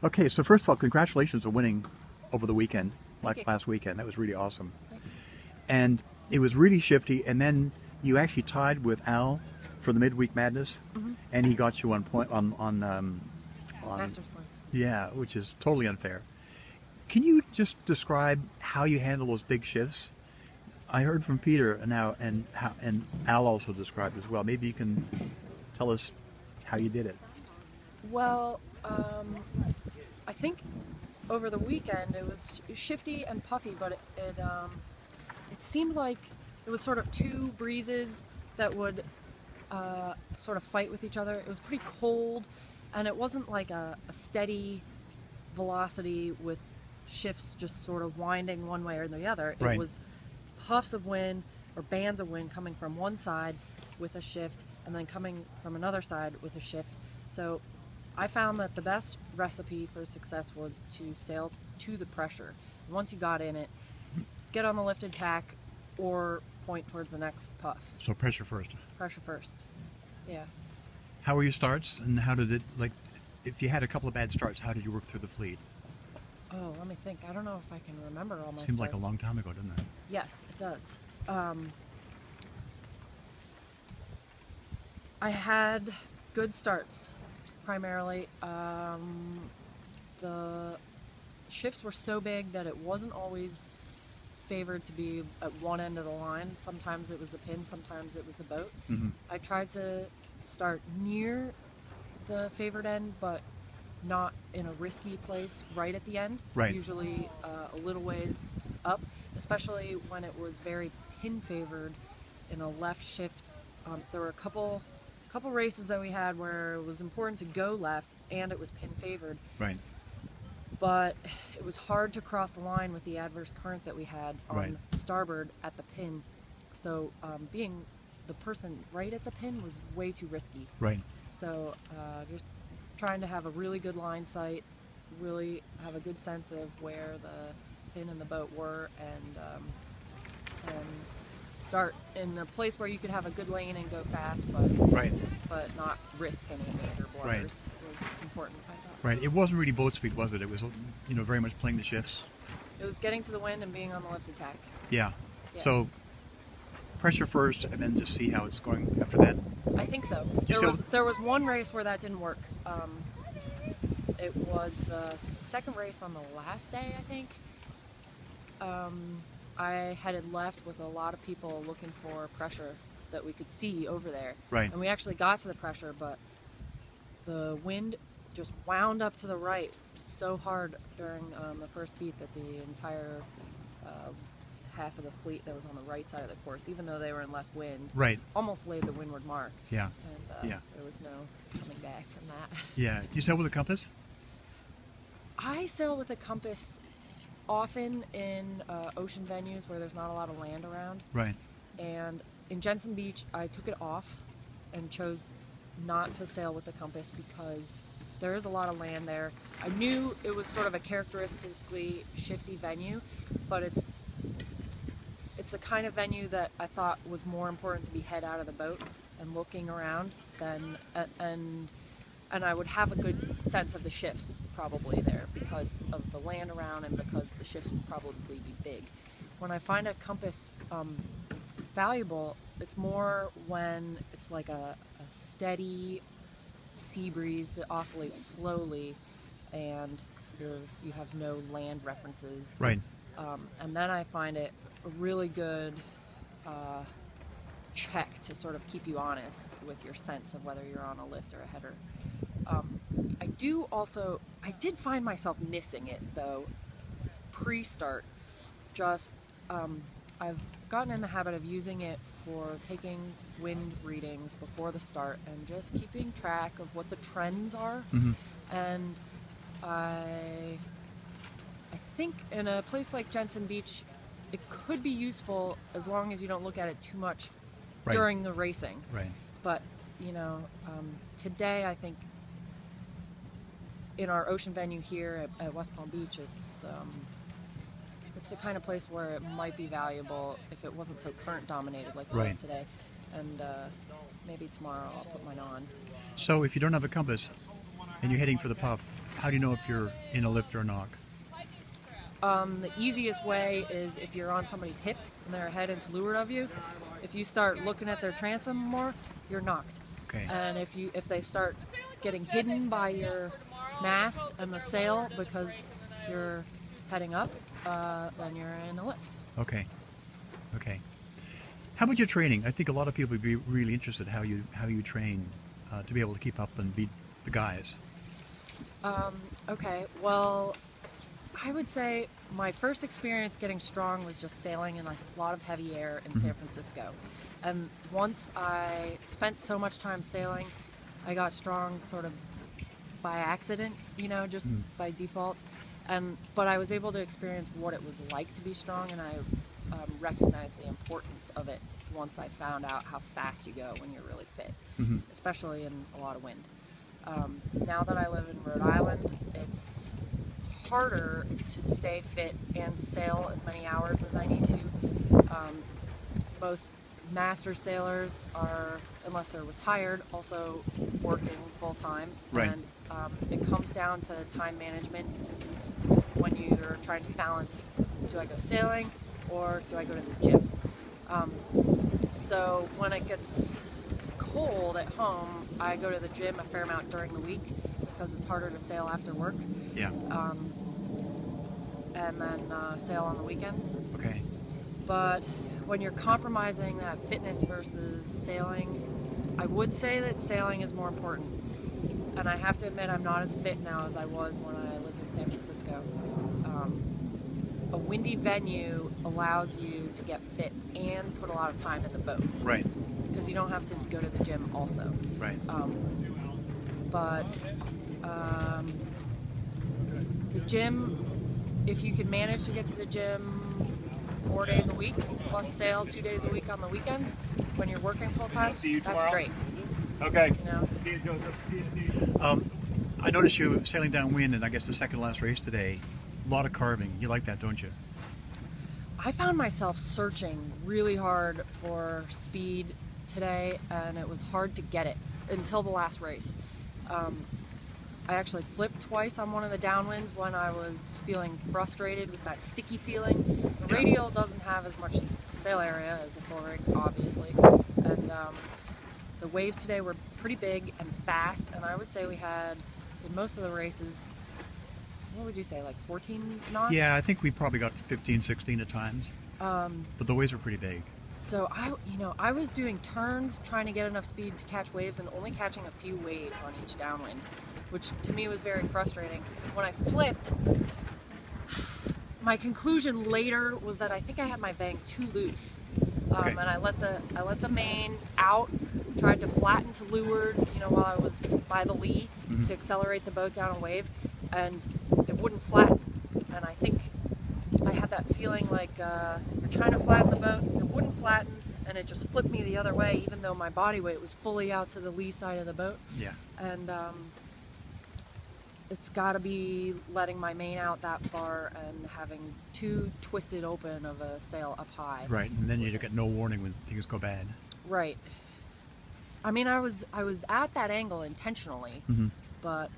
Okay, so first of all, congratulations on winning over the weekend, Thank you. like last weekend. That was really awesome. Thanks. And it was really shifty. And then you actually tied with Al for the midweek madness, Hmm. and he got you on point on Master's points. yeah, which is totally unfair. Can you just describe how you handle those big shifts? I heard from Peter now, and Al also described as well. Maybe you can tell us how you did it. Well, I think over the weekend it was shifty and puffy, but it seemed like it was sort of two breezes that would sort of fight with each other. It was pretty cold, and it wasn't like a steady velocity with shifts just sort of winding one way or the other. It Right. was puffs of wind or bands of wind coming from one side with a shift and then coming from another side with a shift. So I found that the best recipe for success was to sail to the pressure. Once you got in it, get on the lifted tack or point towards the next puff. So pressure first. Pressure first. Yeah. How were your starts, and how did it, like, if you had a couple of bad starts, how did you work through the fleet? Oh, let me think. I don't know if I can remember all my Seemed like a starts. long time ago, didn't it? Yes, it does. I had good starts, primarily. The shifts were so big that it wasn't always favored to be at one end of the line. Sometimes it was the pin, sometimes it was the boat. Mm-hmm. I tried to start near the favored end, but not in a risky place right at the end. Right. Usually a little ways up, especially when it was very pin favored in a left shift. There were a couple races that we had where it was important to go left and it was pin favored, Right. but it was hard to cross the line with the adverse current that we had on Right. starboard at the pin. So being the person right at the pin was way too risky. Right. So just trying to have a really good line sight, really have a good sense of where the pin and the boat were, and start in a place where you could have a good lane and go fast, Right. but not risk any major blunders Right. was important, I thought. Right. It wasn't really boat speed, was it? It was, very much playing the shifts. It was getting to the wind and being on the lift attack. Yeah. Yeah. So pressure first, and then just see how it's going after that. I think so. You There was one race where that didn't work. It was the second race on the last day, I think. I headed left with a lot of people looking for pressure that we could see over there. Right. And we actually got to the pressure, but the wind just wound up to the right so hard during the first beat that the entire half of the fleet that was on the right side of the course, even though they were in less wind, Right. almost laid the windward mark. Yeah. And Yeah. there was no coming back from that. Yeah. Do you sail with a compass? I sail with a compass often in ocean venues where there's not a lot of land around. Right. And in Jensen Beach, I took it off and chose not to sail with the compass because there is a lot of land there. I knew it was sort of a characteristically shifty venue, but it's the kind of venue that I thought was more important to be head out of the boat and looking around than and I would have a good sense of the shifts probably there because of the land around and because the shifts would probably be big. When I find a compass valuable, it's more when it's like a steady sea breeze that oscillates slowly and you have no land references. Right. And then I find it a really good check to sort of keep you honest with your sense of whether you're on a lift or a header. I did find myself missing it though pre-start. Just I've gotten in the habit of using it for taking wind readings before the start and just keeping track of what the trends are. Mm-hmm. And I think in a place like Jensen Beach, it could be useful as long as you don't look at it too much Right. during the racing. Right. But today I think in our ocean venue here at West Palm Beach, it's the kind of place where it might be valuable if it wasn't so current dominated like it Right. was today. And maybe tomorrow I'll put mine on. So if you don't have a compass and you're heading for the puff, how do you know if you're in a lift or a knock? The easiest way is if you're on somebody's hip and they're ahead and to leeward of you. If you start looking at their transom more, you're knocked. Okay. And if they start getting hidden by your mast and the sail because you're heading up, then you're in a lift. Okay. Okay. How about your training? I think a lot of people would be really interested how you train to be able to keep up and beat the guys. Okay, well, I would say my first experience getting strong was just sailing in a lot of heavy air in San Francisco. And once I spent so much time sailing, I got strong sort of by accident, just by default. But I was able to experience what it was like to be strong, and I recognized the importance of it once I found out how fast you go when you're really fit, especially in a lot of wind. Now that I live in Rhode Island, it's harder to stay fit and sail as many hours as I need to. Most master sailors are, unless they're retired, also working full-time. Right. And it comes down to time management when you're trying to balance, do I go sailing or do I go to the gym? So when it gets cold at home, I go to the gym a fair amount during the week because it's harder to sail after work. Yeah. And then sail on the weekends. Okay. But when you're compromising that fitness versus sailing, I would say that sailing is more important. And I have to admit I'm not as fit now as I was when I lived in San Francisco. A windy venue allows you to get fit and put a lot of time in the boat. Right. Because you don't have to go to the gym also. Right. But the gym, if you can manage to get to the gym 4 days a week, plus sail 2 days a week on the weekends when you're working full time, that's great. Okay. See you, Joseph. I noticed you sailing downwind, and I guess the second last race today. A lot of carving. You like that, don't you? I found myself searching really hard for speed today, and it was hard to get it until the last race. I actually flipped twice on one of the downwinds when I was feeling frustrated with that sticky feeling. The radial doesn't have as much sail area as the full rig, obviously, and the waves today were pretty big and fast, and I would say we had, in most of the races, what would you say, like 14 knots? Yeah, I think we probably got to 15, 16 at times. But the waves were pretty big. So I was doing turns, trying to get enough speed to catch waves, and only catching a few waves on each downwind, which to me was very frustrating. When I flipped, my conclusion later was that I think I had my vang too loose, Okay. and I let the main out, tried to flatten to leeward, while I was by the lee to accelerate the boat down a wave, and it wouldn't flatten. And I think I had that feeling like you're trying to flatten the boat, it wouldn't flatten, and it just flipped me the other way, even though my body weight was fully out to the lee side of the boat. Yeah. And it's got to be letting my main out that far and having too twisted open of a sail up high. Right, and then you get no warning when things go bad. Right. I mean, I was at that angle intentionally, but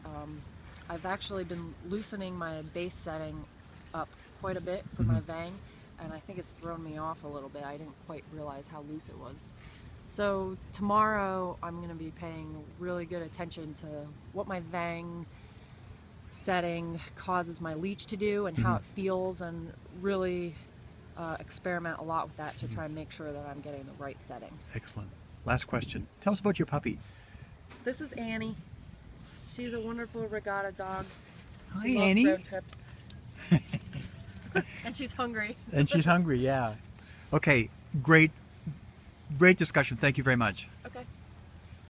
I've actually been loosening my base setting up quite a bit for my vang, and I think it's thrown me off a little bit. I didn't quite realize how loose it was. So tomorrow I'm going to be paying really good attention to what my vang setting causes my leech to do and how it feels, and really experiment a lot with that to try and make sure that I'm getting the right setting. Excellent. Last question. Tell us about your puppy. This is Annie. She's a wonderful regatta dog. Hi, She loves Annie. road trips. And she's hungry. And she's hungry, yeah. Okay, great discussion. Thank you very much. Okay.